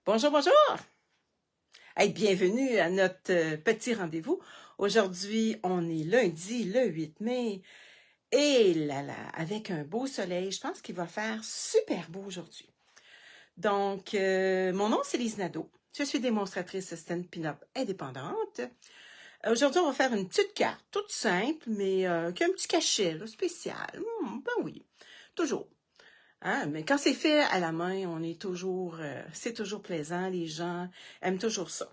Bonjour, bonjour! Hey, bienvenue à notre petit rendez-vous. Aujourd'hui, on est lundi, le 8 mai. Et là là, avec un beau soleil, je pense qu'il va faire super beau aujourd'hui. Donc, mon nom, c'est Lise Nadeau. Je suis démonstratrice stand-up indépendante. Aujourd'hui, on va faire une petite carte, toute simple, mais qui a un petit cachet là, spécial. Ben oui, toujours. Hein? Mais quand c'est fait à la main, on est toujours, c'est toujours plaisant. Les gens aiment toujours ça.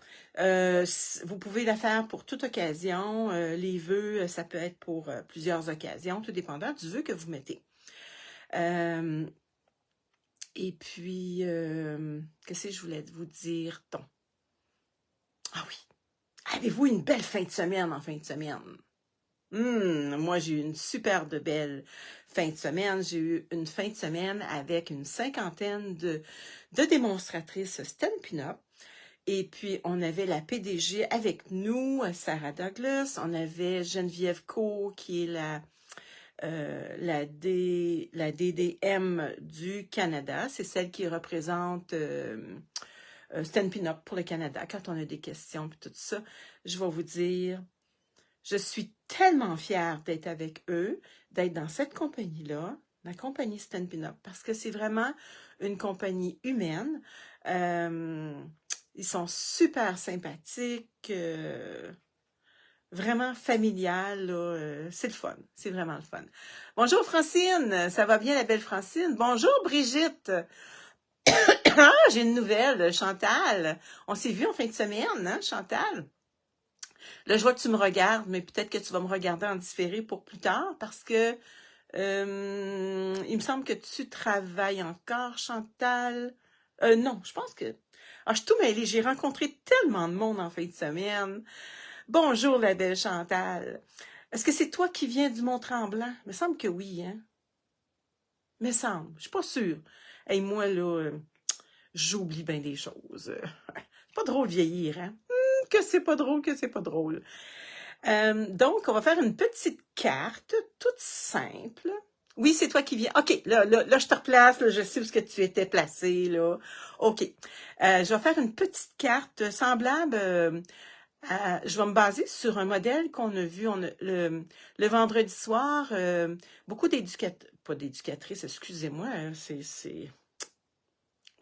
Vous pouvez la faire pour toute occasion. Les vœux, ça peut être pour plusieurs occasions, tout dépendant du vœu que vous mettez. Et puis, qu'est-ce que je voulais vous dire? Donc, ah oui, avez-vous une belle fin de semaine en fin de semaine? Moi, j'ai eu une super de belle fin de semaine. J'ai eu une fin de semaine avec une cinquantaine de démonstratrices Stampin' Up. Et puis, on avait la PDG avec nous, Sarah Douglas. On avait Geneviève Co, qui est la DDM du Canada. C'est celle qui représente Stampin' Up pour le Canada. Quand on a des questions et tout ça, je vais vous dire... Je suis tellement fière d'être avec eux, d'être dans cette compagnie-là, la compagnie Stampin' Up, parce que c'est vraiment une compagnie humaine. Ils sont super sympathiques, vraiment familial, c'est le fun, c'est vraiment le fun. Bonjour Francine, ça va bien la belle Francine? Bonjour Brigitte! Ah, j'ai une nouvelle, Chantal. On s'est vu en fin de semaine, hein, Chantal? Là, je vois que tu me regardes, mais peut-être que tu vas me regarder en différé pour plus tard parce que il me semble que tu travailles encore, Chantal. Non, je pense que... Ah, je suis tout mêlée. J'ai rencontré tellement de monde en fin de semaine. Bonjour, la belle Chantal. Est-ce que c'est toi qui viens du Mont-Tremblant? Il me semble que oui, hein? Il me semble. Je suis pas sûre. Et moi, là, j'oublie bien des choses. C'est pas drôle de vieillir, hein? Que c'est pas drôle, que c'est pas drôle. Donc, on va faire une petite carte toute simple. Oui, c'est toi qui viens. OK, là, je te replace. Là, je sais où est-ce que tu étais placé. Là. OK. Je vais faire une petite carte semblable. Je vais me baser sur un modèle qu'on a vu le vendredi soir. Beaucoup d'éducatrices, pas d'éducatrices, excusez-moi,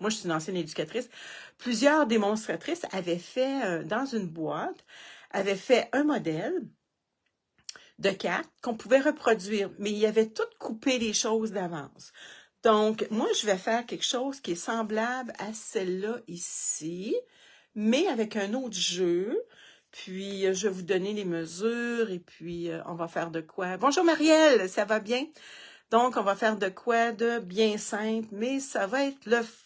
moi, je suis une ancienne éducatrice. Plusieurs démonstratrices avaient fait, dans une boîte, avaient fait un modèle de cartes qu'on pouvait reproduire, mais il y avait tout coupé les choses d'avance. Donc, moi, je vais faire quelque chose qui est semblable à celle-là ici, mais avec un autre jeu. Puis, je vais vous donner les mesures et puis, on va faire de quoi? Bonjour Marielle, ça va bien? Donc, on va faire de quoi de bien simple, mais ça va être le fun.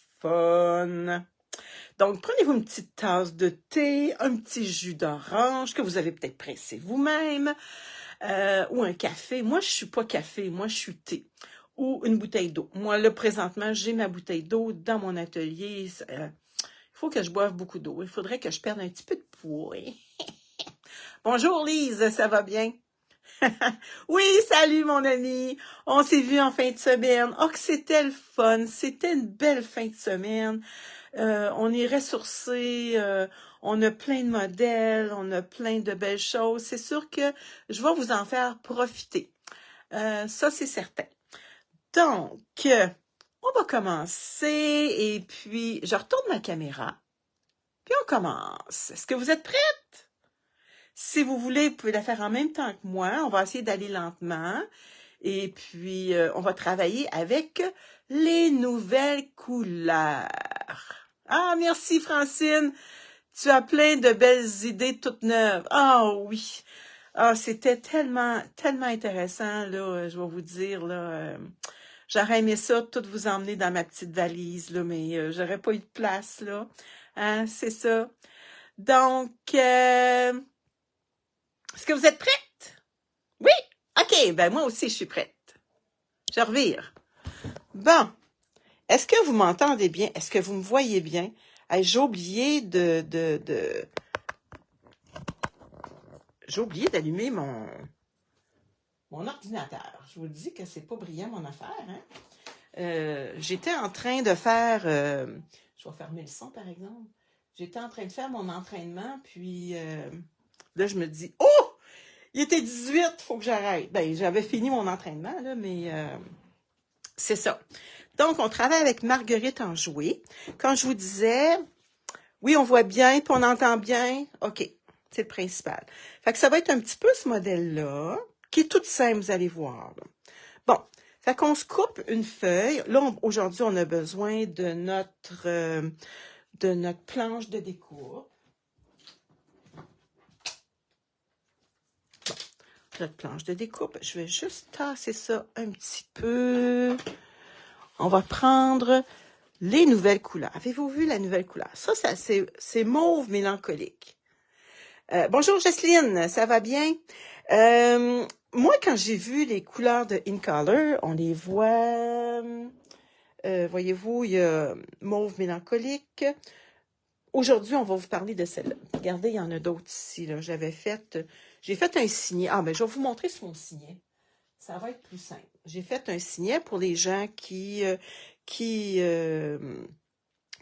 Donc, prenez-vous une petite tasse de thé, un petit jus d'orange que vous avez peut-être pressé vous-même, ou un café. Moi, je suis pas café, moi, je suis thé. Ou une bouteille d'eau. Moi, là, présentement, j'ai ma bouteille d'eau dans mon atelier. Il faut que je boive beaucoup d'eau. Il faudrait que je perde un petit peu de poids. Bonjour Lise, ça va bien? Oui, salut mon ami. On s'est vu en fin de semaine. Oh, que c'était le fun. C'était une belle fin de semaine. On est ressourcés. On a plein de modèles. On a plein de belles choses. C'est sûr que je vais vous en faire profiter. Ça, c'est certain. Donc, on va commencer. Et puis, je retourne ma caméra. Puis, on commence. Est-ce que vous êtes prêtes? Si vous voulez, vous pouvez la faire en même temps que moi. On va essayer d'aller lentement. Et puis, on va travailler avec les nouvelles couleurs. Ah, merci Francine. Tu as plein de belles idées toutes neuves. Ah oui. Ah, c'était tellement, tellement intéressant, là, je vais vous dire, là. J'aurais aimé ça, tout vous emmener dans ma petite valise, là, mais j'aurais pas eu de place, là. Hein, c'est ça. Donc, est-ce que vous êtes prêtes? Oui? OK, ben moi aussi, je suis prête. Je revire. Bon. Est-ce que vous m'entendez bien? Est-ce que vous me voyez bien? Hey, j'ai oublié J'ai oublié d'allumer mon ordinateur. Je vous dis que c'est pas brillant, mon affaire, hein? J'étais en train de faire... je vais fermer le son, par exemple. J'étais en train de faire mon entraînement, puis là, je me dis, oh! Il était 18, faut que j'arrête. Ben, j'avais fini mon entraînement, là, mais c'est ça. Donc, on travaille avec Marguerite Enjoué. Quand je vous disais, oui, on voit bien, puis on entend bien, OK, c'est le principal. Fait que ça va être un petit peu ce modèle-là, qui est tout simple, vous allez voir. Là. Bon, fait qu'on se coupe une feuille. Là, aujourd'hui, on a besoin de notre planche de découpe. Notre planche de découpe. Je vais juste tasser ça un petit peu. On va prendre les nouvelles couleurs. Avez-vous vu la nouvelle couleur? Ça c'est mauve mélancolique. Bonjour Jocelyne, ça va bien? Moi, quand j'ai vu les couleurs de In Color, on les voit, voyez-vous, il y a mauve mélancolique. Aujourd'hui, on va vous parler de celle-là. Regardez, il y en a d'autres ici. Là. J'ai fait un signet. Ah, ben, je vais vous montrer sur mon signet. Ça va être plus simple. J'ai fait un signet pour les gens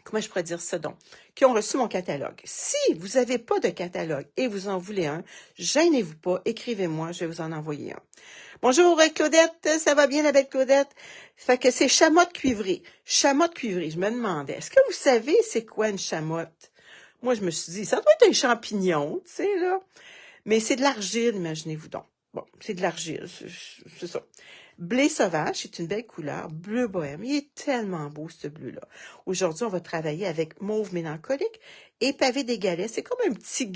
comment je pourrais dire ça donc, qui ont reçu mon catalogue. Si vous n'avez pas de catalogue et vous en voulez un, gênez-vous pas, écrivez-moi, je vais vous en envoyer un. Bonjour Claudette, ça va bien la belle Claudette? Fait que c'est chamotte cuivrée. Chamotte cuivrée, je me demandais, est-ce que vous savez c'est quoi une chamotte? Moi, je me suis dit, ça doit être un champignon, tu sais, là. Mais c'est de l'argile, imaginez-vous donc. Bon, c'est de l'argile, c'est ça. Blé sauvage, c'est une belle couleur. Bleu bohème, il est tellement beau, ce bleu-là. Aujourd'hui, on va travailler avec mauve mélancolique et pavé des galets. C'est comme un petit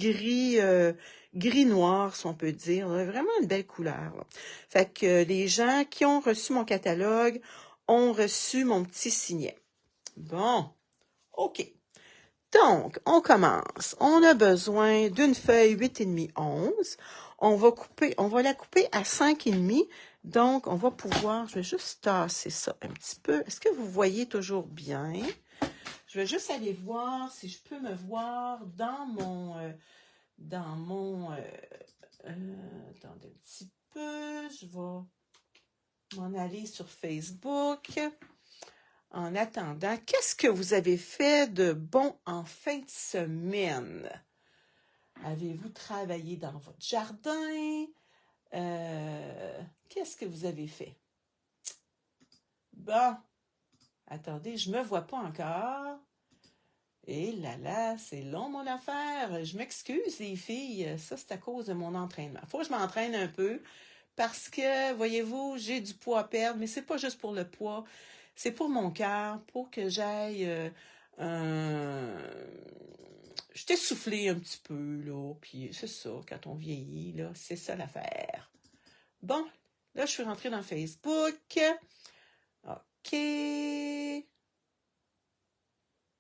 gris-noir, si on peut dire. Là. Vraiment une belle couleur. Là. Fait que les gens qui ont reçu mon catalogue ont reçu mon petit signet. Bon, OK. Donc, on commence. On a besoin d'une feuille 8,5 11. On va la couper à 5,5. Donc, on va pouvoir, je vais juste tasser ça un petit peu. Est-ce que vous voyez toujours bien? Je vais juste aller voir si je peux me voir dans attendez un petit peu. Je vais m'en aller sur Facebook. En attendant, qu'est-ce que vous avez fait de bon en fin de semaine? Avez-vous travaillé dans votre jardin? Qu'est-ce que vous avez fait? Bon, attendez, je me vois pas encore. Et là, c'est long mon affaire. Je m'excuse les filles, ça c'est à cause de mon entraînement. Faut que je m'entraîne un peu parce que, voyez-vous, j'ai du poids à perdre, mais c'est pas juste pour le poids, c'est pour mon cœur, pour que j'aille je t'ai soufflé un petit peu, là, puis c'est ça, quand on vieillit, là, c'est ça l'affaire. Bon, là, je suis rentrée dans Facebook. OK.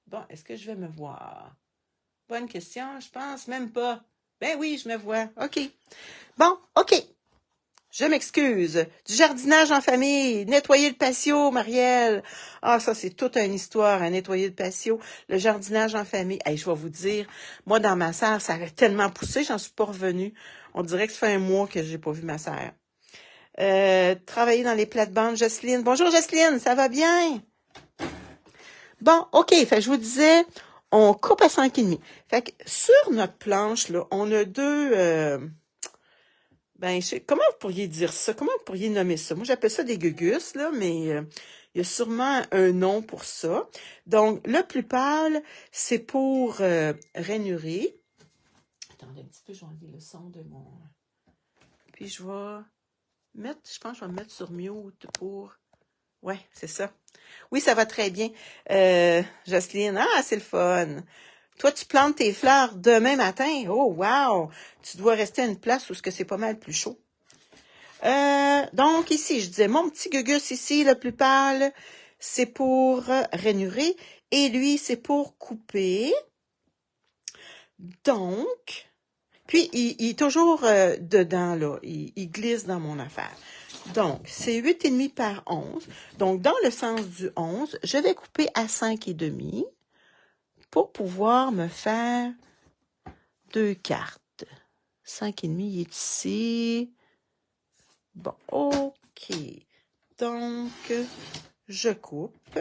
Bon, est-ce que je vais me voir? Bonne question, je pense même pas. Ben oui, je me vois. OK. Bon, OK. Je m'excuse. Du jardinage en famille, nettoyer le patio, Marielle. Ah, ça, c'est toute une histoire à nettoyer le patio. Le jardinage en famille. Hey, je vais vous dire, moi, dans ma serre, ça avait tellement poussé, j'en suis pas revenue. On dirait que ça fait un mois que j'ai pas vu ma serre. Travailler dans les plates-bandes, Jocelyne. Bonjour, Jocelyne, ça va bien? Bon, OK, fait je vous disais, on coupe à 5,5. Fait que sur notre planche, là, on a deux... comment vous pourriez dire ça? Comment vous pourriez nommer ça? Moi, j'appelle ça des gugus, là, mais il y a sûrement un nom pour ça. Donc, le plus pâle, c'est pour rainurer. Attendez un petit peu, je vais enlever le son de mon... Puis, je pense que je vais me mettre sur mute pour... Ouais, c'est ça. Oui, ça va très bien. Jocelyne, c'est le fun. Toi, tu plantes tes fleurs demain matin. Oh, wow! Tu dois rester à une place où c'est pas mal plus chaud. Donc, ici, je disais, mon petit gugus ici, le plus pâle, c'est pour rainurer. Et lui, c'est pour couper. Donc, puis, il est toujours dedans, là. Il glisse dans mon affaire. Donc, c'est 8,5 par 11. Donc, dans le sens du 11, je vais couper à 5,5 pour pouvoir me faire deux cartes. 5,5 il est ici. Bon, OK. Donc, je coupe.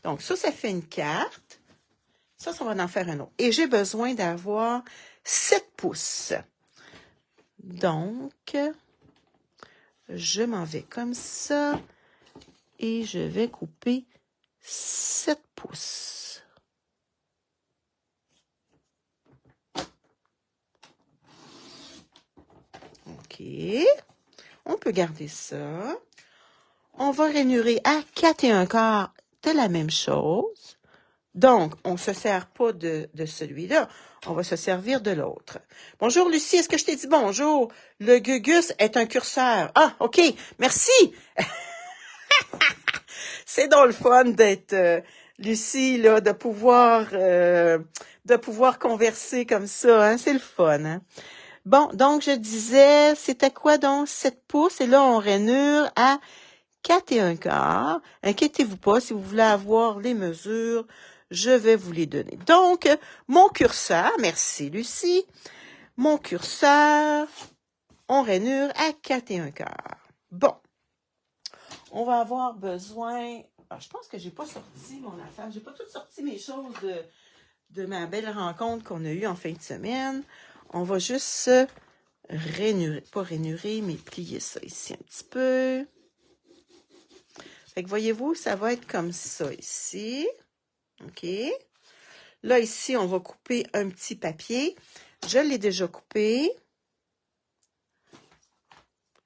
Donc, ça fait une carte. Ça va en faire un autre. Et j'ai besoin d'avoir 7 pouces. Donc, je m'en vais comme ça et je vais couper 7 pouces. OK. On peut garder ça. On va rainurer à 4 1/4 de la même chose. Donc, on ne se sert pas de celui-là. On va se servir de l'autre. Bonjour, Lucie. Est-ce que je t'ai dit bonjour? Le gugus est un curseur. Ah, OK. Merci. C'est donc le fun d'être Lucie, là, de pouvoir converser comme ça. Hein? C'est le fun. Hein? Bon, donc, je disais, c'était quoi donc? 7 pouces. Et là, on rainure à 4 1/4. Inquiétez-vous pas, si vous voulez avoir les mesures, je vais vous les donner. Donc, mon curseur, merci Lucie, mon curseur, on rainure à 4 1/4. Bon, on va avoir besoin, alors, je pense que j'ai pas sorti mon affaire, j'ai pas tout sorti mes choses de ma belle rencontre qu'on a eue en fin de semaine. On va juste rainurer, pas rainurer, mais plier ça ici un petit peu. Fait que voyez-vous, ça va être comme ça ici. OK. Là, ici, on va couper un petit papier. Je l'ai déjà coupé.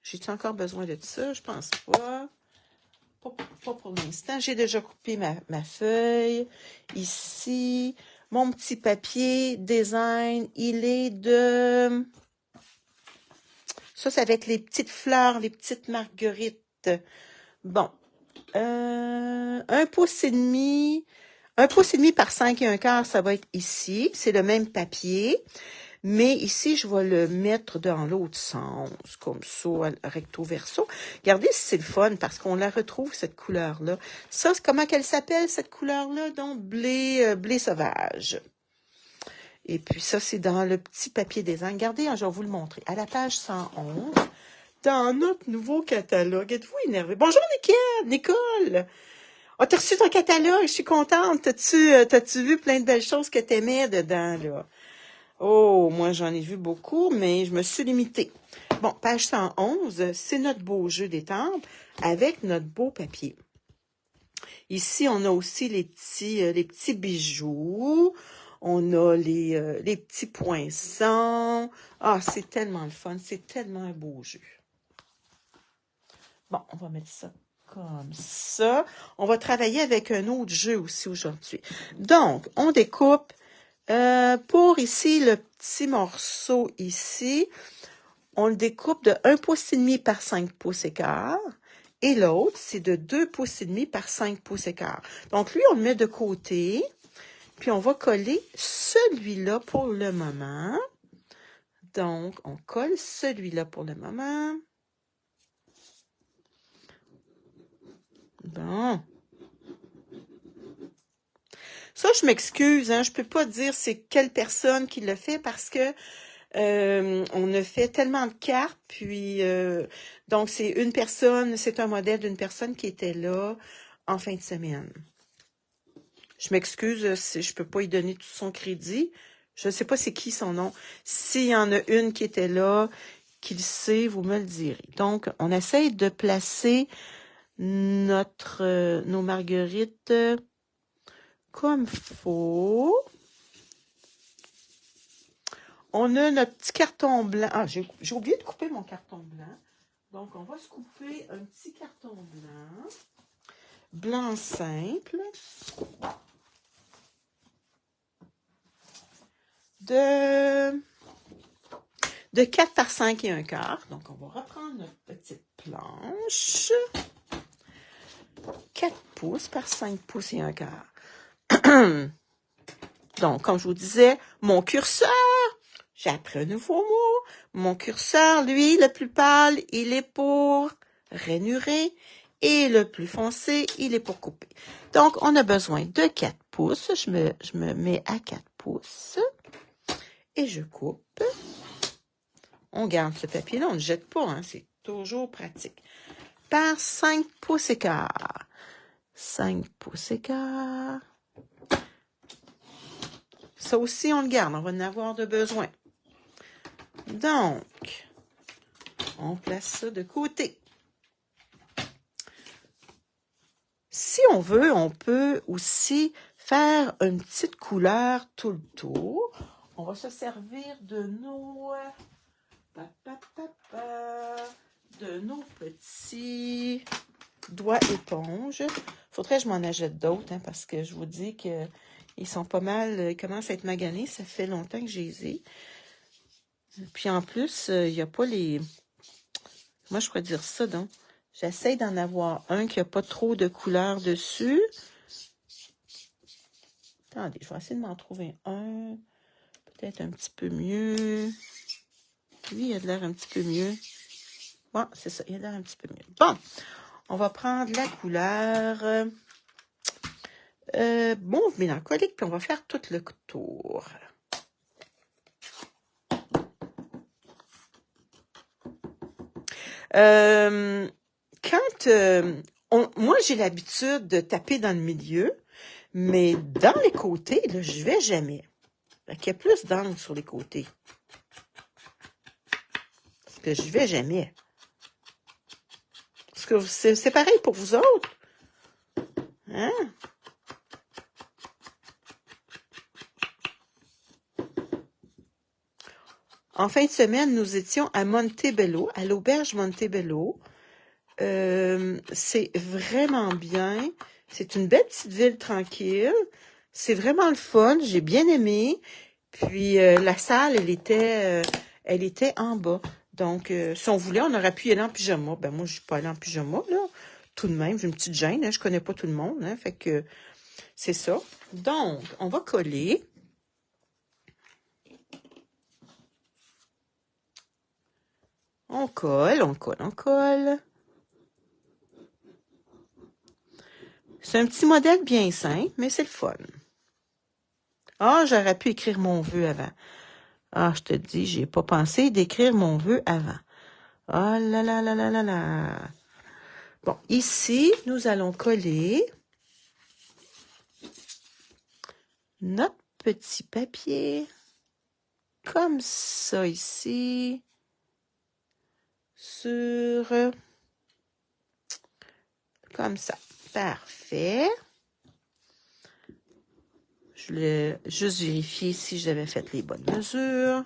J'ai-tu encore besoin de ça? Je pense pas. Pas pour l'instant. J'ai déjà coupé ma feuille. Ici, mon petit papier design, il est de... Ça, c'est avec les petites fleurs, les petites marguerites. Bon. 1,5 pouce. 1,5 pouce par 5 1/4, ça va être ici. C'est le même papier. Mais ici, je vais le mettre dans l'autre sens, comme ça, recto verso. Regardez si c'est le fun, parce qu'on la retrouve, cette couleur-là. Ça, c'est comment qu'elle s'appelle, cette couleur-là? Donc, blé sauvage. Et puis ça, c'est dans le petit papier design. Regardez, je vais vous le montrer. À la page 111, dans notre nouveau catalogue. Êtes-vous énervé? Bonjour, Nicole! Oh, t'as reçu ton catalogue, je suis contente. T'as-tu vu plein de belles choses que t'aimais dedans, là? Oh, moi, j'en ai vu beaucoup, mais je me suis limitée. Bon, page 111, c'est notre beau jeu d'étampes avec notre beau papier. Ici, on a aussi les petits bijoux. On a les petits poinçons. Ah, c'est tellement le fun. C'est tellement un beau jeu. Bon, on va mettre ça comme ça. On va travailler avec un autre jeu aussi aujourd'hui. Donc, on découpe pour ici le petit morceau ici. On le découpe de 1,5 pouce par 5 pouces et quart. Et l'autre, c'est de 2,5 pouces par 5 pouces et quart. Donc, lui, on le met de côté. Puis, on va coller celui-là pour le moment. Donc, on colle celui-là pour le moment. Bon. Ça, je m'excuse, hein, je peux pas dire c'est quelle personne qui le fait parce que on a fait tellement de cartes, puis donc c'est une personne, c'est un modèle d'une personne qui était là en fin de semaine. Je m'excuse si je peux pas y donner tout son crédit. Je ne sais pas c'est qui son nom. S'il y en a une qui était là, qui le sait, vous me le direz. Donc, on essaye de placer nos marguerites comme faut. On a notre petit carton blanc. Ah, j'ai oublié de couper mon carton blanc. Donc, on va se couper un petit carton blanc. Blanc simple. De 4 par 5 et 1/4. Donc, on va reprendre notre petite planche. 4 pouces par 5 pouces et 1/4. Donc, comme je vous disais, mon curseur, j'ai appris un nouveau mot. Mon curseur, lui, le plus pâle, il est pour rainurer. Et le plus foncé, il est pour couper. Donc, on a besoin de 4 pouces. Je me mets à 4 pouces. Et je coupe. On garde ce papier-là, on ne le jette pas, hein, c'est toujours pratique. par 5 pouces et quart. 5 pouces et quart. Ça aussi, on le garde. On va en avoir de besoin. Donc, on place ça de côté. Si on veut, on peut aussi faire une petite couleur tout le tour. On va se servir de nos petits doigts éponges. Faudrait que je m'en achète d'autres, hein, parce que je vous dis que ils sont pas mal, ils commencent à être maganés. Ça fait longtemps que je les ai. Puis en plus, il n'y a pas les... Moi, je pourrais dire ça, donc. J'essaie d'en avoir un qui n'a pas trop de couleur dessus. Attendez, je vais essayer de m'en trouver un. Peut-être un petit peu mieux. Lui, il a de l'air un petit peu mieux. Bon, c'est ça, il a l'air un petit peu mieux. Bon, on va prendre la couleur mauve mélancolique, puis on va faire tout le tour. Moi, j'ai l'habitude de taper dans le milieu, mais dans les côtés, là, je vais jamais. Fait qu'il y a plus d'angles sur les côtés. Parce que je vais jamais. Parce que c'est pareil pour vous autres. Hein? En fin de semaine, nous étions à Montebello, à l'auberge Montebello. C'est vraiment bien. C'est une belle petite ville tranquille. C'est vraiment le fun. J'ai bien aimé. Puis la salle, elle était en bas. Donc, si on voulait, on aurait pu y aller en pyjama. Ben moi, je suis pas allée en pyjama, là. Tout de même, j'ai une petite gêne, hein, je connais pas tout le monde, hein, fait que c'est ça. Donc, on va coller. On colle, on colle, on colle. C'est un petit modèle bien simple, mais c'est le fun. Ah, j'aurais pu écrire mon vœu avant. Ah, je te dis, j'ai pas pensé d'écrire mon vœu avant. Oh là là là là là là. Bon, ici, nous allons coller notre petit papier. Comme ça ici. Sur... Comme ça. Parfait. Je voulais juste vérifier si j'avais fait les bonnes mesures.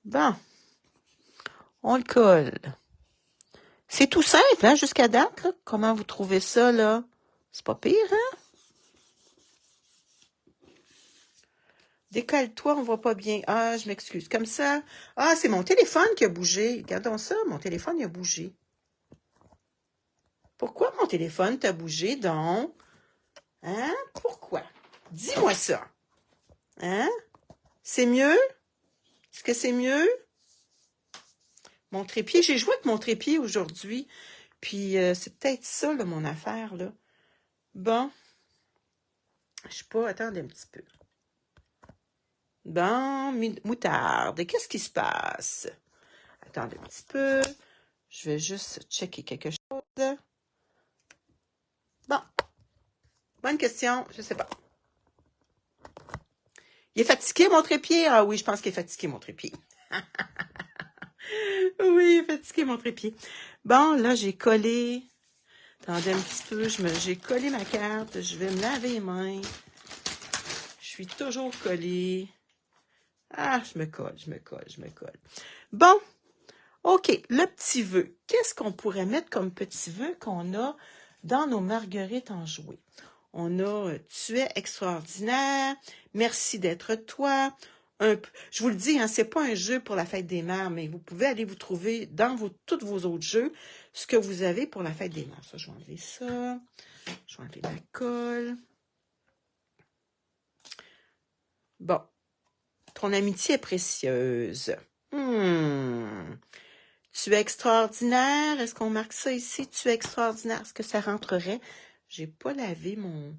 Bon. On le colle. C'est tout simple, hein, jusqu'à date, là. Comment vous trouvez ça, là? C'est pas pire, hein? Décale-toi, on voit pas bien. Ah, je m'excuse. Comme ça. Ah, c'est mon téléphone qui a bougé. Regardons ça, mon téléphone, il a bougé. Pourquoi mon téléphone t'a bougé, donc? Hein? Pourquoi? Dis-moi ça. Hein? C'est mieux? Est-ce que c'est mieux? Mon trépied, j'ai joué avec mon trépied aujourd'hui. Puis, c'est peut-être ça, là, mon affaire, là. Bon. Je sais pas, attendez un petit peu. Bon, moutarde, qu'est-ce qui se passe? Attendez un petit peu. Je vais juste checker quelque chose. Bon. Bonne question, je sais pas. Il est fatigué, mon trépied? Ah oui, je pense qu'il est fatigué, mon trépied. Oui, il est fatigué, mon trépied. Bon, là, j'ai collé. Attendez un petit peu, j'ai collé ma carte. Je vais me laver les mains. Je suis toujours collée. Ah, je me colle. Bon, OK, le petit vœu. Qu'est-ce qu'on pourrait mettre comme petit vœu qu'on a dans nos marguerites enjouées? On a « Tu es extraordinaire »,« Merci d'être toi ». Je vous le dis, hein, c'est pas un jeu pour la fête des mères, mais vous pouvez aller vous trouver dans tous vos autres jeux ce que vous avez pour la fête des mères. Ça, je vais enlever ça. Je vais enlever la colle. Bon. Ton amitié est précieuse. Tu es extraordinaire. Est-ce qu'on marque ça ici? Tu es extraordinaire. Est-ce que ça rentrerait? J'ai pas lavé mon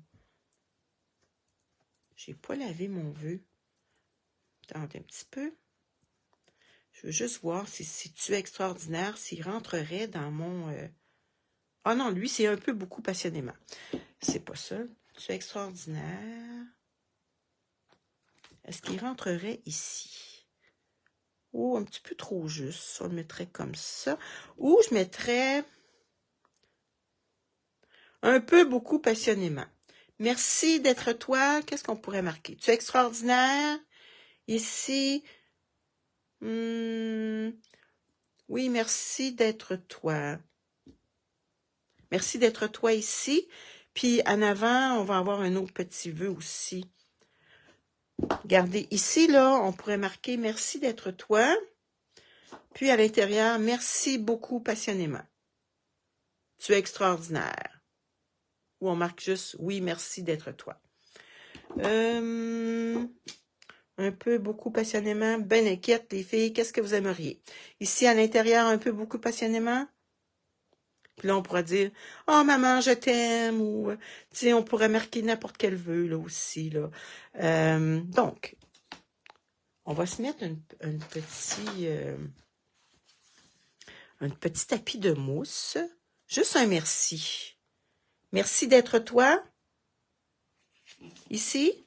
vœu. Attendez un petit peu. Je veux juste voir si tu es extraordinaire, s'il rentrerait dans mon... Ah non, lui, c'est un peu beaucoup passionnément. C'est pas ça. Tu es extraordinaire. Est-ce qu'il rentrerait ici? Oh, un petit peu trop juste. On le mettrait comme ça. Ou je mettrais un peu beaucoup passionnément. Merci d'être toi. Qu'est-ce qu'on pourrait marquer? Tu es extraordinaire. Ici. Oui, merci d'être toi. Merci d'être toi ici. Puis en avant, on va avoir un autre petit vœu aussi. Regardez, ici, là, on pourrait marquer « Merci d'être toi ». Puis à l'intérieur, « Merci beaucoup passionnément ». Tu es extraordinaire. Ou on marque juste « Oui, merci d'être toi ». Un peu, beaucoup passionnément, ben inquiète, les filles, qu'est-ce que vous aimeriez? Ici, à l'intérieur, un peu, beaucoup passionnément. Puis là, on pourra dire « Oh, maman, je t'aime » ou, tu sais, on pourrait marquer n'importe quel vœu, là, aussi, là. Donc, on va se mettre un petit tapis de mousse. Juste un merci. Merci d'être toi. Ici.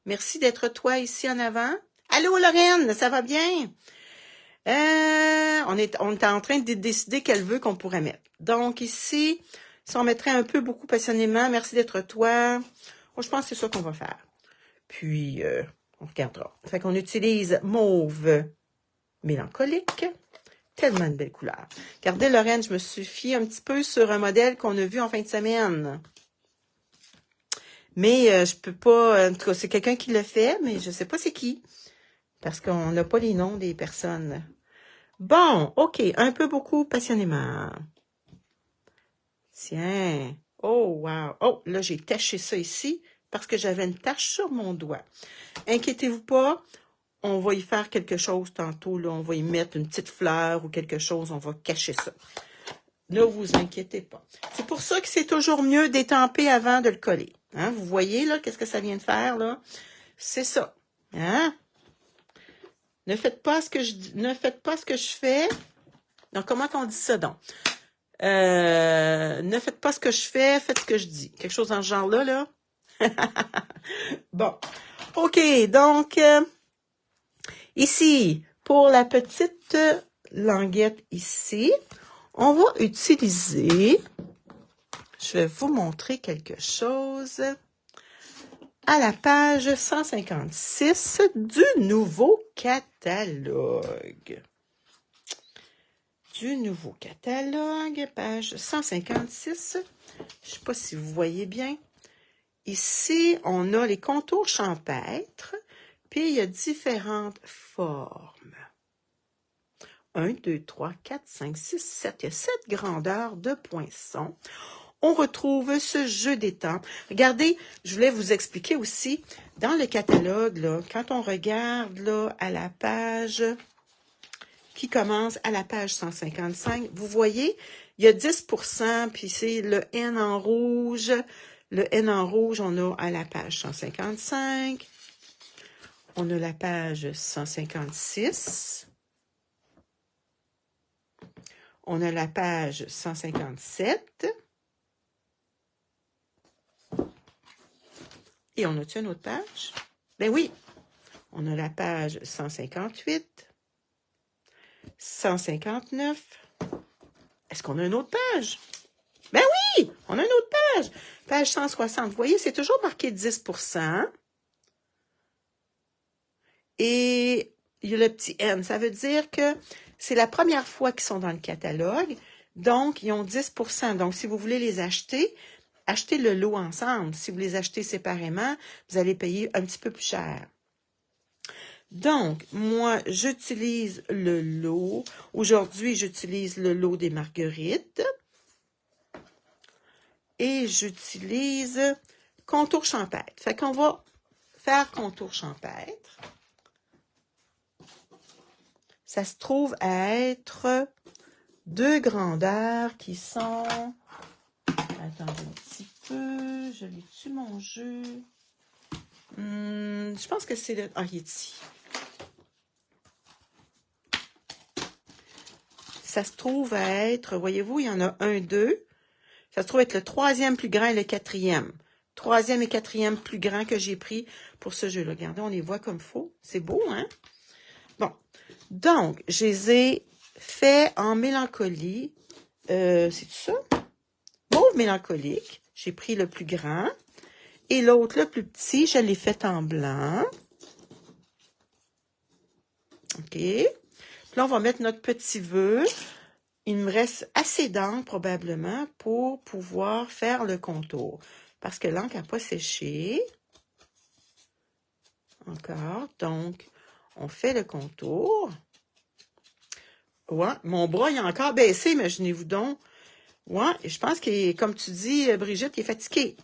Merci d'être toi ici en avant. Allô, Lorraine, ça va bien? On est en train de décider quel vœu qu'on pourrait mettre. Donc, ici, si on mettrait un peu, beaucoup passionnément, merci d'être toi. Oh, je pense que c'est ça qu'on va faire. Puis, on regardera. Fait qu'on utilise mauve mélancolique. Tellement de belles couleurs. Regardez, Lorraine, je me suis fiée un petit peu sur un modèle qu'on a vu en fin de semaine. Mais je peux pas... En tout cas, c'est quelqu'un qui le fait, mais je sais pas c'est qui. Parce qu'on n'a pas les noms des personnes. Bon, OK. Un peu, beaucoup, passionnément. Tiens. Oh, wow. Oh, là, j'ai taché ça ici parce que j'avais une tache sur mon doigt. Inquiétez-vous pas. On va y faire quelque chose tantôt. Là, on va y mettre une petite fleur ou quelque chose. On va cacher ça. Ne vous inquiétez pas. C'est pour ça que c'est toujours mieux d'étamper avant de le coller. Hein? Vous voyez, là, qu'est-ce que ça vient de faire, là? C'est ça. Hein? Ne faites pas ce que je fais. Donc, comment on dit ça, donc? Ne faites pas ce que je fais, faites ce que je dis. Quelque chose dans ce genre-là, là? Bon. OK, donc, ici, pour la petite languette ici, on va utiliser, je vais vous montrer quelque chose, à la page 156 du nouveau catalogue. Page 156. Je ne sais pas si vous voyez bien. Ici, on a les contours champêtres, puis il y a différentes formes. 1, 2, 3, 4, 5, 6, 7. Il y a 7 grandeurs de poinçons. On retrouve ce jeu d'étampes. Regardez, je voulais vous expliquer aussi, dans le catalogue, là, quand on regarde là, à la page qui commence à la page 155, vous voyez, il y a 10%, puis c'est le N en rouge. Le N en rouge, on a à la page 155. On a la page 156. On a la page 157. Et on a-tu une autre page? Ben oui, on a la page 158, 159. Est-ce qu'on a une autre page? Ben oui, on a une autre page. Page 160. Vous voyez, c'est toujours marqué 10%. Et il y a le petit N. Ça veut dire que c'est la première fois qu'ils sont dans le catalogue. Donc, ils ont 10%. Donc, si vous voulez les acheter, achetez le lot ensemble. Si vous les achetez séparément, vous allez payer un petit peu plus cher. Donc, moi, j'utilise le lot. Aujourd'hui, j'utilise le lot des marguerites. Et j'utilise contour champêtre. Fait qu'on va faire contour champêtre. Ça se trouve à être 2 grandeurs qui sont... Attendez un petit peu, je l'ai-tu mon jeu? Je pense que c'est le... Ah, il est ici. ça se trouve à être, voyez-vous, il y en a un, deux. Ça se trouve être le troisième plus grand et le quatrième. Troisième et quatrième plus grand que j'ai pris pour ce jeu-là. Regardez, on les voit comme faux. C'est beau, hein? Bon. Donc, je les ai faits en mélancolie. C'est ça? Mauve mélancolique. J'ai pris le plus grand. Et l'autre, le plus petit, je l'ai fait en blanc. OK. Puis là, on va mettre notre petit vœu. Il me reste assez d'encre, probablement, pour pouvoir faire le contour. Parce que l'encre n'a pas séché. Encore. Donc, on fait le contour. Ouais, mon bras, il a encore baissé, imaginez-vous donc. Ouais, je pense que, comme tu dis, Brigitte, il est fatigué.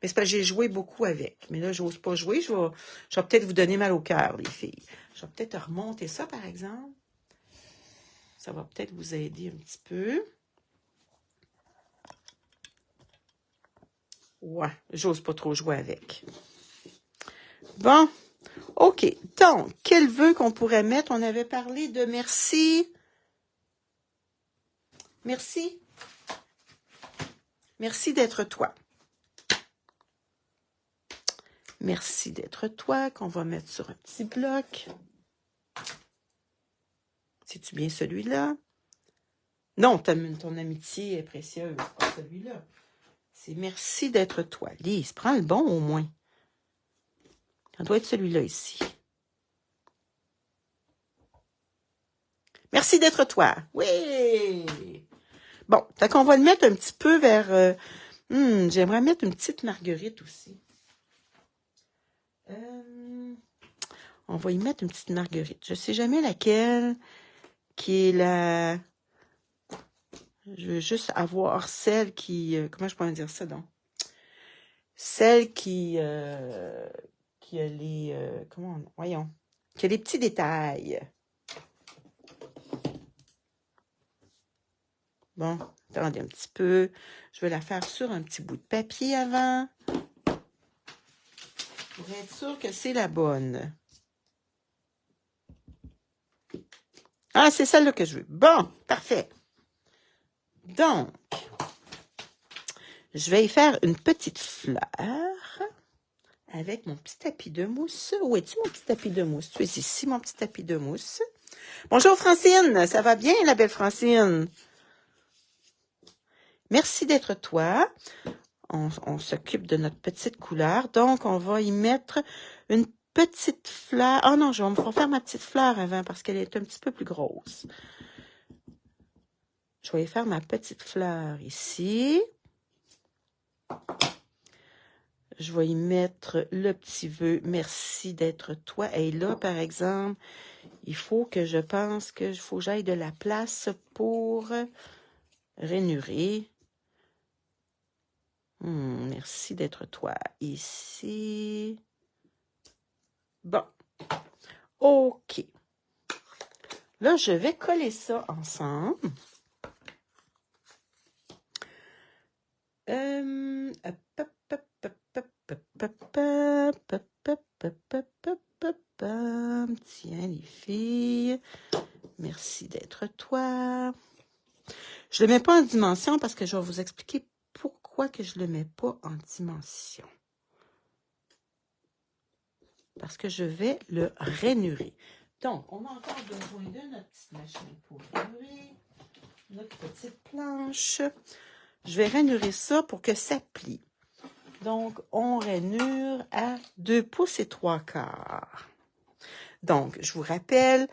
Mais c'est parce que j'ai joué beaucoup avec. Mais là, j'ose pas jouer. Je vais peut-être vous donner mal au cœur, les filles. Je vais peut-être remonter ça, par exemple. Ça va peut-être vous aider un petit peu. Ouais, j'ose pas trop jouer avec. Bon, OK. Donc, quel vœu qu'on pourrait mettre? On avait parlé de merci. Merci. Merci d'être toi. Merci d'être toi, qu'on va mettre sur un petit bloc. C'est-tu bien celui-là? Non, ton amitié est précieuse, pas celui-là. C'est merci d'être toi. Lise, prends le bon au moins. Ça doit être celui-là ici. Merci d'être toi. Oui! Bon, fait qu'on va le mettre un petit peu vers... j'aimerais mettre une petite marguerite aussi. On va y mettre une petite marguerite. Je ne sais jamais laquelle qui est la... Je veux juste avoir celle qui... comment je pourrais dire ça, donc? Celle qui a les... voyons. Qui a les petits détails. Bon, attendez un petit peu. Je vais la faire sur un petit bout de papier avant. Pour être sûr que c'est la bonne. Ah, c'est celle-là que je veux. Bon, parfait. Donc, je vais y faire une petite fleur avec mon petit tapis de mousse. Où es-tu, mon petit tapis de mousse? Tu es ici, mon petit tapis de mousse. Bonjour, Francine. Ça va bien, la belle Francine? Merci d'être toi. On s'occupe de notre petite couleur. Donc, on va y mettre une petite fleur. Oh non, je vais me faire ma petite fleur avant parce qu'elle est un petit peu plus grosse. Je vais y faire ma petite fleur ici. Je vais y mettre le petit vœu. Merci d'être toi. Et là, par exemple, il faut que je pense que faut que j'aille de la place pour rainurer. Merci d'être toi. Ici. Bon. OK. Là, je vais coller ça ensemble. Tiens, les filles. Merci d'être toi. Je le mets pas en dimension parce que je vais vous expliquer pourquoi que je le mets pas en dimension. Parce que je vais le rainurer. Donc, on a encore besoin de notre petite machine pour rainurer, notre petite planche. Je vais rainurer ça pour que ça plie. Donc, on rainure à 2 pouces et 3/4. Donc, je vous rappelle,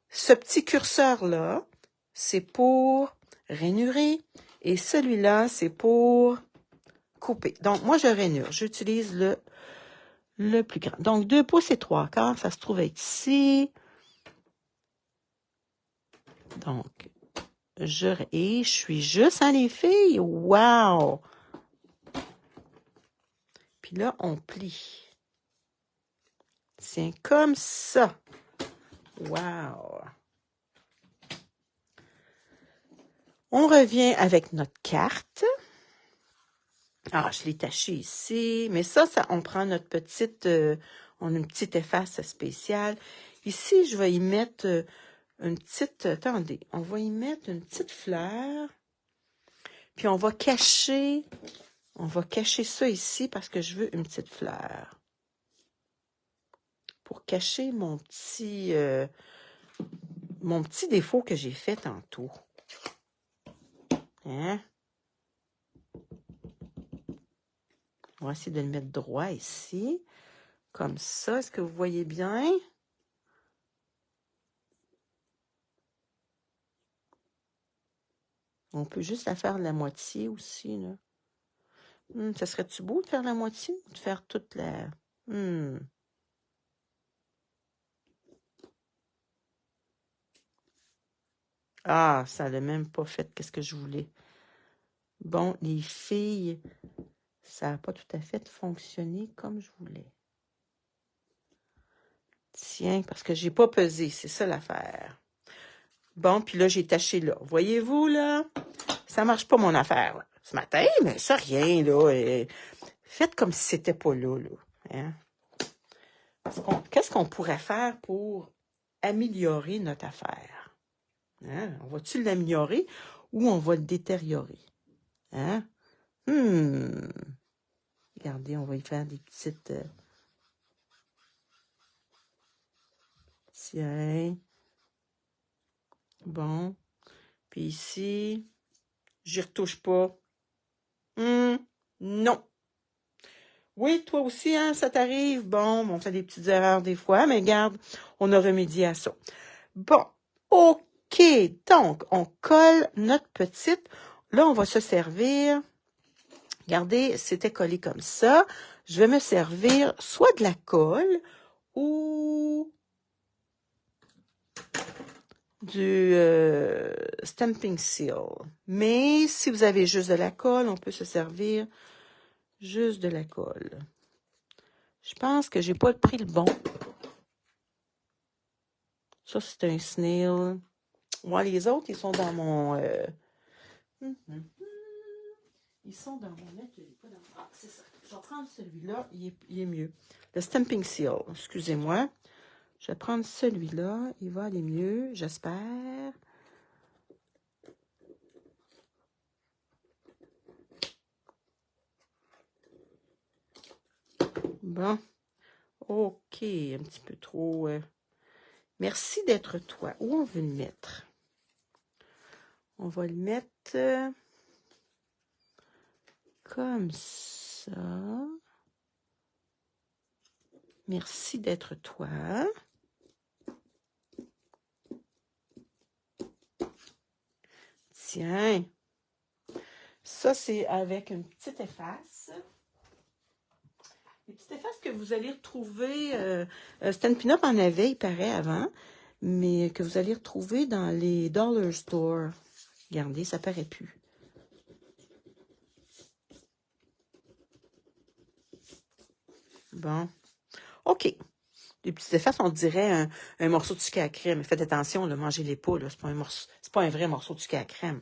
ce petit curseur-là, c'est pour rainurer et celui-là, c'est pour couper. Donc, moi, je rainure. J'utilise le plus grand. Donc, 2 pouces et 3/4, ça se trouve être ici. Donc, je suis juste, hein, les filles? Wow! Puis là, on plie. Tiens, comme ça. Wow! On revient avec notre carte. Ah, je l'ai tachée ici. Mais ça, on prend notre petite... on a une petite efface spéciale. Ici, je vais y mettre une petite... Attendez, on va y mettre une petite fleur. Puis on va cacher ça ici parce que je veux une petite fleur. Pour cacher mon petit défaut que j'ai fait tantôt. Hein? On va essayer de le mettre droit ici. Comme ça. Est-ce que vous voyez bien? On peut juste la faire de la moitié aussi, là. Ça serait-tu beau de faire la moitié ou de faire toute la... Ah, ça n'a même pas fait qu'est-ce que je voulais. Bon, les filles, ça n'a pas tout à fait fonctionné comme je voulais. Tiens, parce que j'ai pas pesé, c'est ça l'affaire. Bon, puis là, j'ai taché là. Voyez-vous, là? Ça marche pas, mon affaire, là. Ce matin, mais ça, rien, là. Faites comme si c'était pas là, là. Hein? Qu'est-ce qu'on pourrait faire pour améliorer notre affaire? Hein? On va-tu l'améliorer ou on va le détériorer? Hein? Regardez, on va y faire des petites... Tiens. Bon. Puis ici, j'y retouche pas. Non. Oui, toi aussi, hein, ça t'arrive. Bon, on fait des petites erreurs des fois, mais regarde, on a remédié à ça. Bon, OK. Donc, on colle notre petite. Là, on va se servir. Regardez, c'était collé comme ça. Je vais me servir soit de la colle ou du stamping seal. Mais si vous avez juste de la colle, on peut se servir juste de la colle. Je pense que j'ai pas pris le bon. Ça, c'est un snail. Ouais, les autres, ils sont dans mon... Ils sont dans mon atelier. Ah, c'est ça. Je vais prendre celui-là. Il est mieux. Le stamping seal. Excusez-moi. Je vais prendre celui-là. Il va aller mieux, j'espère. Bon. OK. Un petit peu trop... Merci d'être toi. Où on veut le mettre? On va le mettre comme ça. Merci d'être toi. Tiens. Ça, c'est avec une petite efface. Une petite efface que vous allez retrouver. Stan Pinup en avait, il paraît, avant. Mais que vous allez retrouver dans les dollar stores. Regardez, ça paraît plus. Bon. OK. Les petites effaces, on dirait un morceau de sucre à crème. Faites attention, là, mangez-les pas, là. C'est pas un vrai morceau de sucre à crème.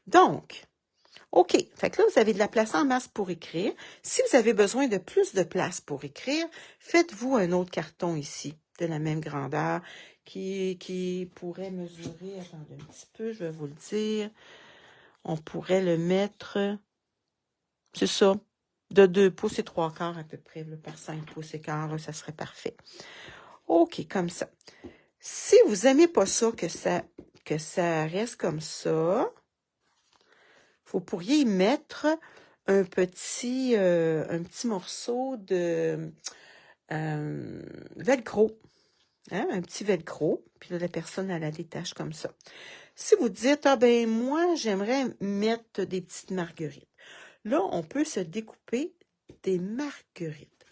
Donc, OK. Fait que là, vous avez de la place en masse pour écrire. Si vous avez besoin de plus de place pour écrire, faites-vous un autre carton ici, de la même grandeur, qui pourrait mesurer, attendez un petit peu, je vais vous le dire. On pourrait le mettre, c'est ça, de 2 pouces et 3/4 à peu près, là, par 5 pouces et quart, là, ça serait parfait. OK, comme ça. Si vous n'aimez pas ça, que ça reste comme ça, vous pourriez y mettre un petit morceau de velcro. Hein, un petit velcro. Puis là, la personne, elle la détache comme ça. Si vous dites, ah ben moi, j'aimerais mettre des petites marguerites. Là, on peut se découper des marguerites.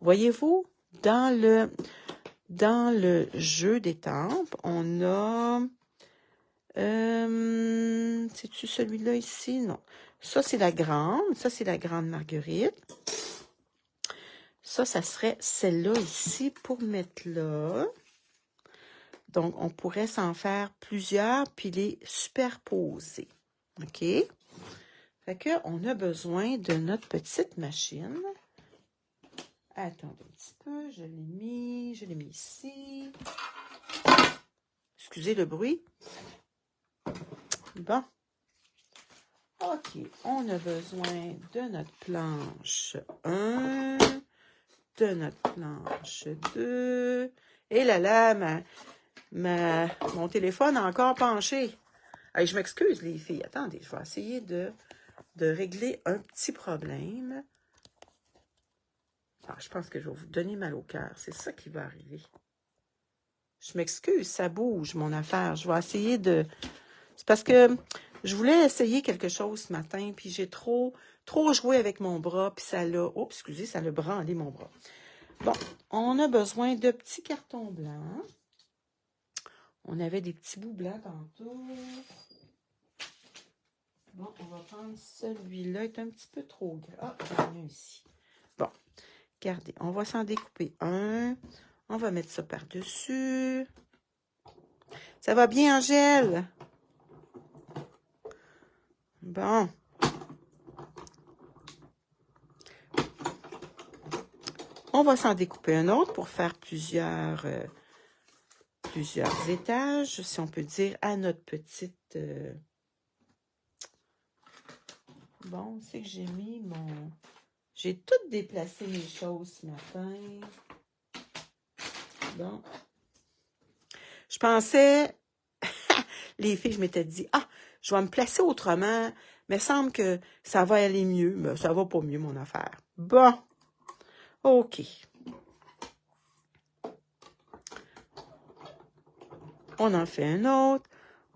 Voyez-vous, dans le jeu d'étampes, on a... c'est-tu celui-là ici? Non. Ça, c'est la grande. Ça, c'est la grande marguerite. Ça serait celle-là ici pour mettre là. Donc, on pourrait s'en faire plusieurs puis les superposer. OK? Fait qu'on a besoin de notre petite machine. Attendez un petit peu. Je l'ai mis ici. excusez le bruit. Bon. OK, on a besoin de notre planche 1, de notre planche 2. Et là, mon téléphone a encore penché. Hey, je m'excuse, les filles. Attendez, je vais essayer de régler un petit problème. Ah, je pense que je vais vous donner mal au cœur. C'est ça qui va arriver. Je m'excuse, ça bouge, mon affaire. Je vais essayer de... C'est parce que je voulais essayer quelque chose ce matin, puis j'ai trop joué avec mon bras, puis ça l'a... Oups, excusez, ça l'a branlé mon bras. Bon, on a besoin de petits cartons blancs. On avait des petits bouts blancs tantôt. Bon, on va prendre celui-là. Il est un petit peu trop gras. Ah, j'en ai un ici. Bon, regardez, on va s'en découper un. On va mettre ça par-dessus. Ça va bien, Angèle? Bon. On va s'en découper un autre pour faire plusieurs étages, si on peut dire, à notre petite... Bon, c'est que j'ai mis mon... J'ai tout déplacé mes choses ce matin. Bon. Je pensais... Les filles, je m'étais dit, ah, je vais me placer autrement, mais il semble que ça va aller mieux. Mais ça va pas mieux, mon affaire. Bon. OK. On en fait un autre.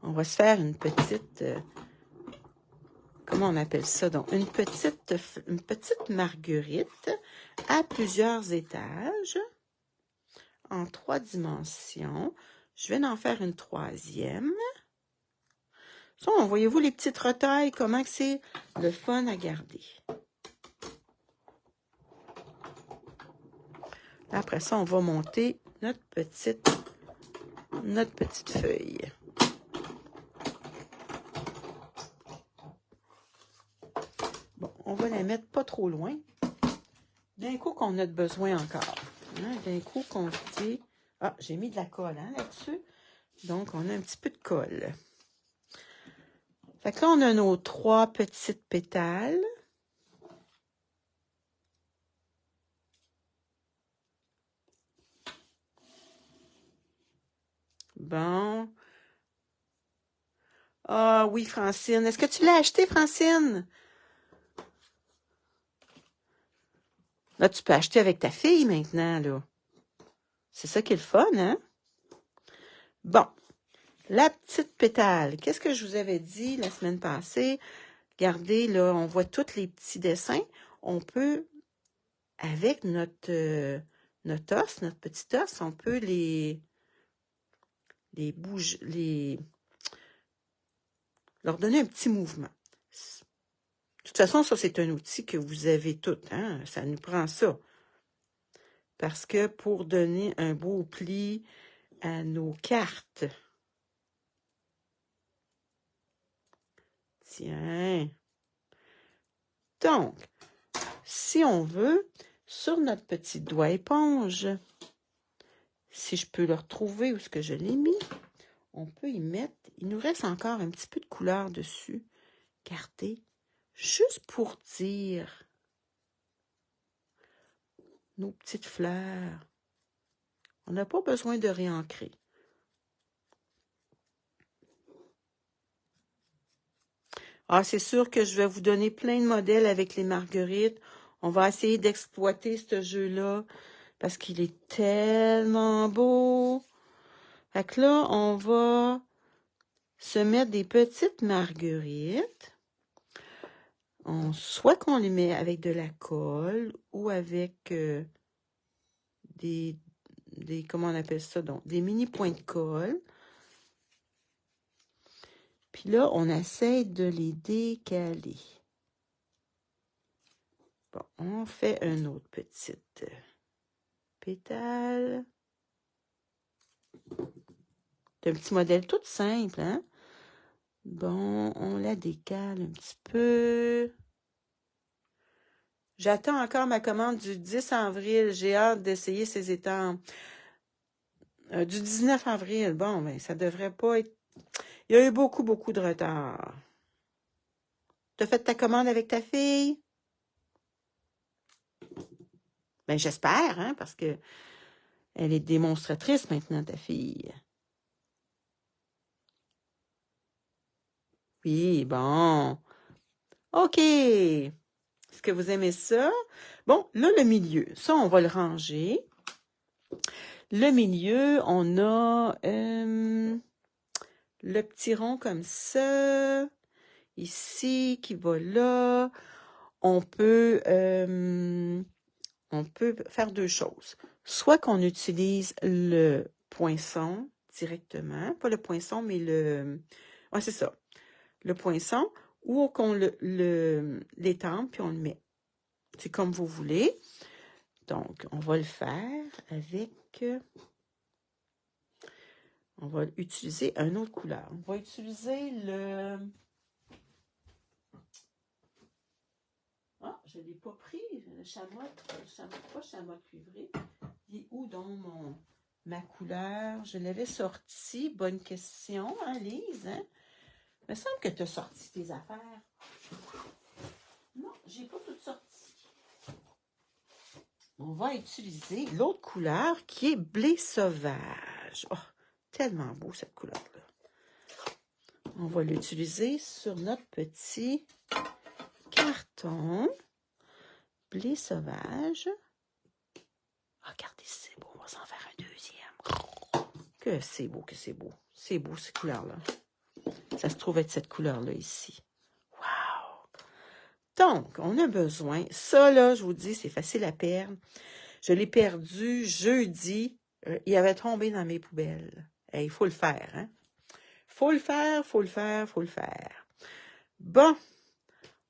On va se faire une petite... comment on appelle ça? Donc, une petite marguerite à plusieurs étages en 3 dimensions. Je vais en faire une 3e. Ça, voyez-vous les petites retailles, comment c'est le fun à garder. Après ça, on va monter notre petite feuille. Bon, on va la mettre pas trop loin. D'un coup qu'on a besoin encore. Hein? D'un coup qu'on se dit... Ah, j'ai mis de la colle là-dessus. Donc, on a un petit peu de colle. Fait que là, on a nos 3 petites pétales. Bon. Ah oui, Francine. Est-ce que tu l'as acheté, Francine? Là, tu peux acheter avec ta fille maintenant, là. C'est ça qui est le fun, hein? Bon. La petite pétale. Qu'est-ce que je vous avais dit la semaine passée? Regardez, là, on voit tous les petits dessins. On peut, avec notre os, notre petit os, on peut leur donner un petit mouvement. De toute façon, ça, c'est un outil que vous avez tout, hein? Ça nous prend ça. Parce que pour donner un beau pli à nos cartes, tiens. Donc, si on veut, sur notre petit doigt éponge, si je peux le retrouver où est-ce que je l'ai mis, on peut y mettre, il nous reste encore un petit peu de couleur dessus. Regardez, juste pour dire nos petites fleurs. On n'a pas besoin de réancrer. Ah, c'est sûr que je vais vous donner plein de modèles avec les marguerites. On va essayer d'exploiter ce jeu-là parce qu'il est tellement beau. Fait que là, on va se mettre des petites marguerites. Soit qu'on les met avec de la colle ou avec des comment on appelle ça? Donc, des mini points de colle. Puis là, on essaie de les décaler. Bon, on fait une autre petite pétale. C'est un petit modèle tout simple, hein? Bon, on la décale un petit peu. J'attends encore ma commande du 10 avril. J'ai hâte d'essayer ces étampes. Du 19 avril. Bon, ben, ça devrait pas être... Il y a eu beaucoup, beaucoup de retard. T'as fait ta commande avec ta fille? Ben, j'espère, hein, parce que elle est démonstratrice maintenant, ta fille. Oui, bon. OK. Est-ce que vous aimez ça? Bon, là, le milieu. Ça, on va le ranger. Le milieu, on a le petit rond comme ça. Ici, qui va là. On peut faire deux choses. Soit qu'on utilise le poinçon directement, pas le poinçon, mais ouais, c'est ça, le poinçon, ou qu'on l'étend, puis on le met. C'est comme vous voulez. Donc, on va le faire avec... On va utiliser une autre couleur. On va utiliser le... Ah, je ne l'ai pas pris, le chamois, pas chamois cuivré. Il est où donc ma couleur? Je l'avais sorti. Bonne question, hein, Lise? Hein? Il me semble que tu as sorti tes affaires. Non, j'ai pas tout sorti. On va utiliser l'autre couleur qui est blé sauvage. Oh, tellement beau cette couleur-là. On va l'utiliser sur notre petit carton. Blé sauvage. Regardez, c'est beau. On va s'en faire un deuxième. Que c'est beau, que c'est beau. C'est beau, cette couleur-là. Ça se trouve être cette couleur-là ici. Wow! Donc, on a besoin... Ça, là, je vous dis, c'est facile à perdre. Je l'ai perdu jeudi. Il avait tombé dans mes poubelles. Il faut le faire, hein? Faut le faire, faut le faire, faut le faire. Bon.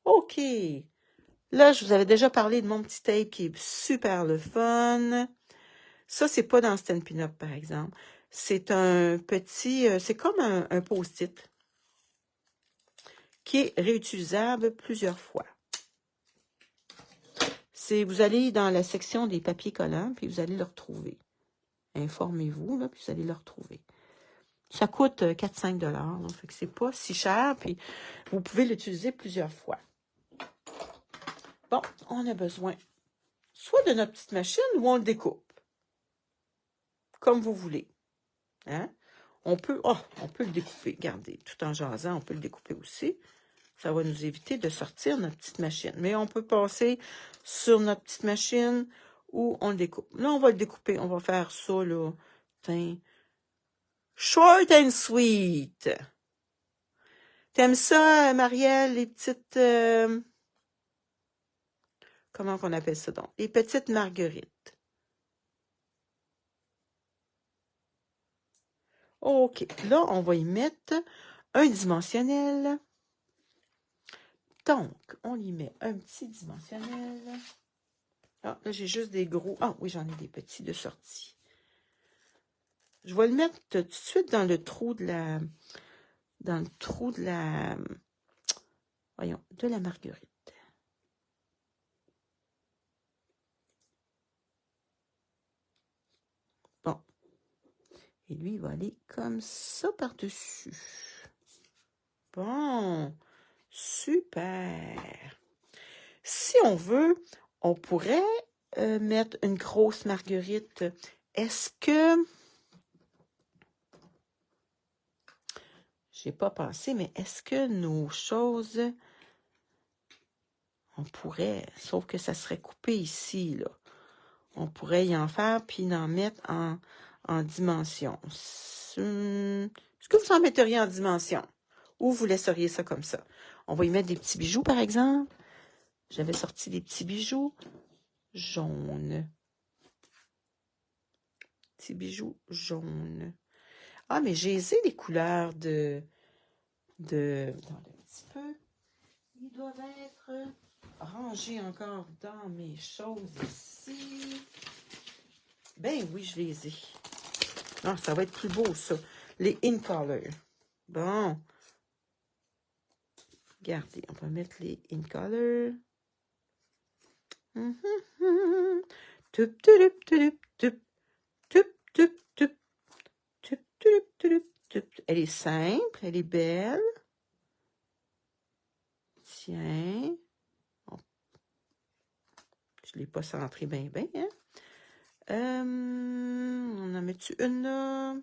OK. Là, je vous avais déjà parlé de mon petit tape qui est super le fun. Ça, c'est pas dans Stampin' Up, par exemple. C'est un petit... c'est comme un post-it qui est réutilisable plusieurs fois. Vous allez dans la section des papiers collants, puis vous allez le retrouver. Informez-vous, là, puis vous allez le retrouver. Ça coûte 4-5 $, fait que c'est pas si cher, puis vous pouvez l'utiliser plusieurs fois. Bon, on a besoin soit de notre petite machine ou on le découpe. Comme vous voulez. Hein? On peut le découper. Regardez, tout en jasant, on peut le découper aussi. Ça va nous éviter de sortir notre petite machine. Mais on peut passer sur notre petite machine ou on le découpe. Là, on va le découper. On va faire ça, là. Tiens. Short and sweet. T'aimes ça, Marielle, les petites... comment qu'on appelle ça donc? Les petites marguerites. OK. Là, on va y mettre un dimensionnel. Donc, on y met un petit dimensionnel. Ah, là, j'ai juste des gros. Ah, oui, j'en ai des petits de sortie. Je vais le mettre tout de suite dans le trou de la... Dans le trou de la... Voyons, de la marguerite. Bon. Et lui, il va aller comme ça par-dessus. Bon. Super. Si on veut, on pourrait mettre une grosse marguerite. Est-ce que... J'ai pas pensé, mais est-ce que nos choses... On pourrait, sauf que ça serait coupé ici, là. On pourrait y en faire, puis en mettre en dimension. Est-ce que vous en metteriez en dimension? Ou vous laisseriez ça comme ça? On va y mettre des petits bijoux, par exemple. J'avais sorti des petits bijoux jaunes. Petits bijoux jaunes. Ah, mais j'ai les couleurs de... Attendez un petit peu. Ils doivent être rangés encore dans mes choses ici. Ben oui, je les ai. Ah, ça va être plus beau, ça. Les in color. Bon. Regardez, on va mettre les in color. Tup, tup, tup, tup, tup, tup, tup. Elle est simple, elle est belle. Tiens. Bon, je ne l'ai pas centré bien, hein? On en met-tu une là?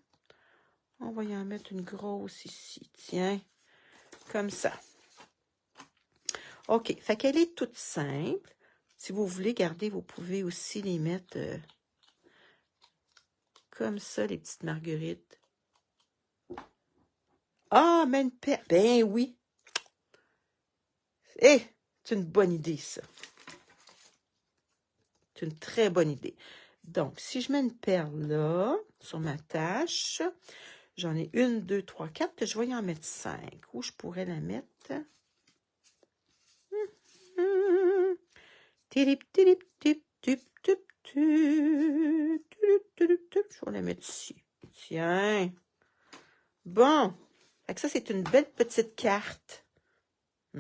On va y en mettre une grosse ici. Tiens. Comme ça. OK. Fait qu'elle est toute simple. Si vous voulez garder, vous pouvez aussi les mettre comme ça, les petites marguerites. Ah, mais une perle. Ben oui. Eh, c'est une bonne idée, ça. C'est une très bonne idée. Donc, si je mets une perle là, sur ma tâche, j'en ai 1, 2, 3, 4, je vais y en mettre 5. Où je pourrais la mettre? Tilip, tilip, tip, tip, tip, tip, tilip, tilip, tip. Je vais la mettre ici. Tiens. Bon. Fait que ça, c'est une belle petite carte. C'est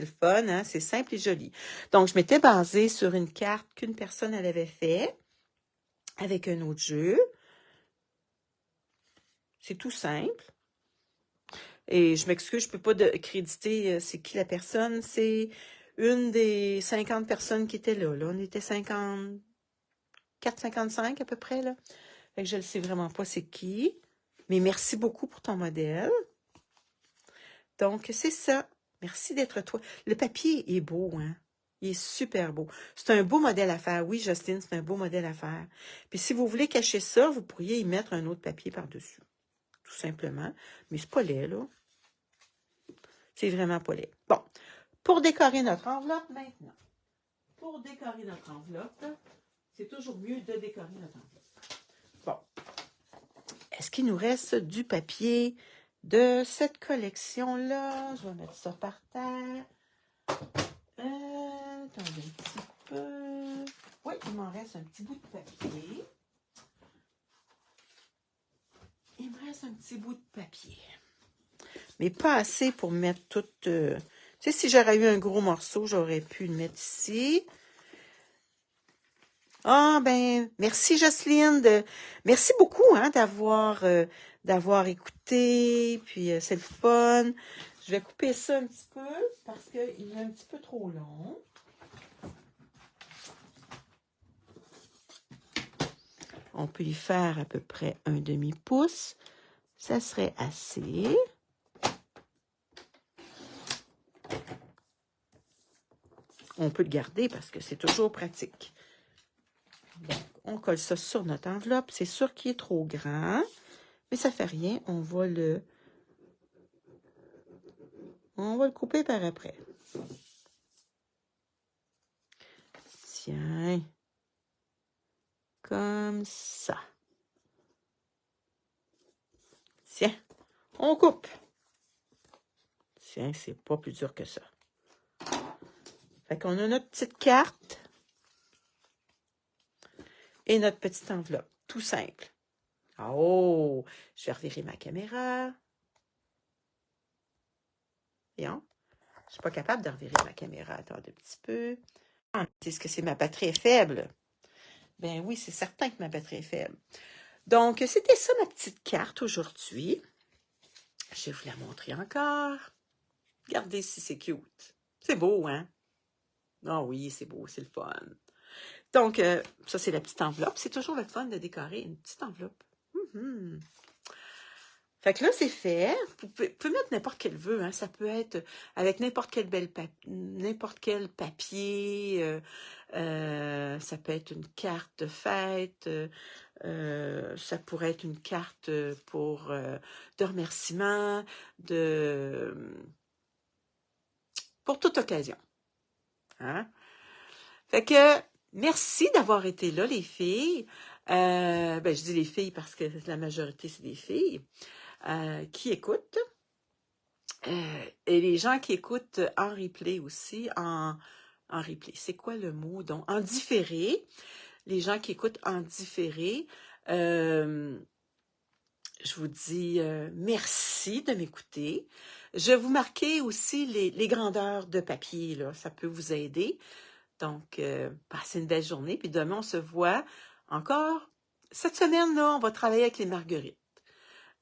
le fun, hein? C'est simple et joli. Donc, je m'étais basée sur une carte qu'une personne elle avait fait avec un autre jeu. C'est tout simple. Et je m'excuse, je ne peux pas créditer c'est qui la personne. C'est une des 50 personnes qui étaient là. On était 54, 55 à peu près, là. Fait que je ne sais vraiment pas c'est qui. Mais merci beaucoup pour ton modèle. Donc, c'est ça. Merci d'être toi. Le papier est beau, hein? Il est super beau. C'est un beau modèle à faire. Oui, Jocelyne, c'est un beau modèle à faire. Puis si vous voulez cacher ça, vous pourriez y mettre un autre papier par-dessus. Tout simplement. Mais c'est pas laid, là. C'est vraiment pas laid. Bon. Pour décorer notre enveloppe maintenant. Pour décorer notre enveloppe, c'est toujours mieux de décorer notre enveloppe. Bon. Est-ce qu'il nous reste du papier de cette collection-là? Je vais mettre ça par terre. Attendez un petit peu. Oui, il m'en reste un petit bout de papier. Il me reste un petit bout de papier. Mais pas assez pour mettre tout... tu sais, si j'aurais eu un gros morceau, j'aurais pu le mettre ici. Ah, ben, merci Jocelyne. Merci beaucoup hein, d'avoir écouté. Puis, c'est le fun. Je vais couper ça un petit peu parce qu'il est un petit peu trop long. On peut y faire à peu près un demi-pouce. Ça serait assez. On peut le garder parce que c'est toujours pratique. Donc, on colle ça sur notre enveloppe. C'est sûr qu'il est trop grand, mais ça fait rien. On va le couper par après. Tiens. Comme ça. Tiens, on coupe. Tiens, c'est pas plus dur que ça. Fait qu'on a notre petite carte et notre petite enveloppe. Tout simple. Oh, je vais revirer ma caméra. Voyons. Je suis pas capable de revirer ma caméra. Attendez un petit peu. Est-ce que c'est ma batterie est faible? Ben oui, c'est certain que ma batterie est faible. Donc, c'était ça ma petite carte aujourd'hui. Je vais vous la montrer encore. Regardez si c'est cute. C'est beau, hein? Ah oui, c'est beau, c'est le fun. Donc, ça, c'est la petite enveloppe. C'est toujours le fun de décorer une petite enveloppe. Fait que là, c'est fait. Vous pouvez mettre n'importe quel vœu. Hein. Ça peut être avec n'importe quel papier. Ça peut être une carte de fête. Ça pourrait être une carte pour de remerciement, pour toute occasion. Hein? Fait que merci d'avoir été là, les filles. Ben, je dis les filles parce que la majorité, c'est des filles qui écoutent. Et les gens qui écoutent en replay aussi, en replay. C'est quoi le mot? Donc, en différé. Les gens qui écoutent en différé. Je vous dis merci de m'écouter. Je vais vous marquer aussi les grandeurs de papier. Là. Ça peut vous aider. Donc, passez une belle journée. Puis demain, on se voit encore. Cette semaine, là, on va travailler avec les marguerites.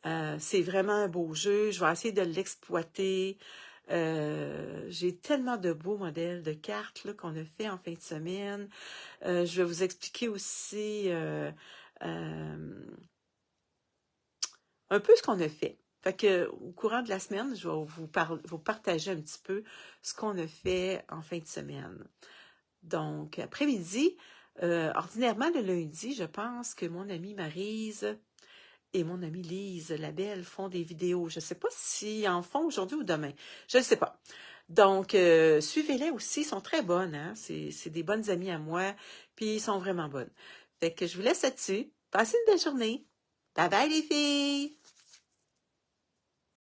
C'est vraiment un beau jeu. Je vais essayer de l'exploiter. J'ai tellement de beaux modèles de cartes là, qu'on a fait en fin de semaine. Je vais vous expliquer aussi euh, un peu ce qu'on a fait. Fait que, au courant de la semaine, je vais vous partager un petit peu ce qu'on a fait en fin de semaine. Donc, après-midi, ordinairement le lundi, je pense que mon amie Maryse et mon amie Lise Labelle font des vidéos. Je ne sais pas s'ils en font aujourd'hui ou demain. Je ne sais pas. Donc, suivez-les aussi. Ils sont très bonnes. Hein? C'est des bonnes amies à moi. Puis, ils sont vraiment bonnes. Fait que je vous laisse là-dessus. Passez une belle journée. Bye bye les filles!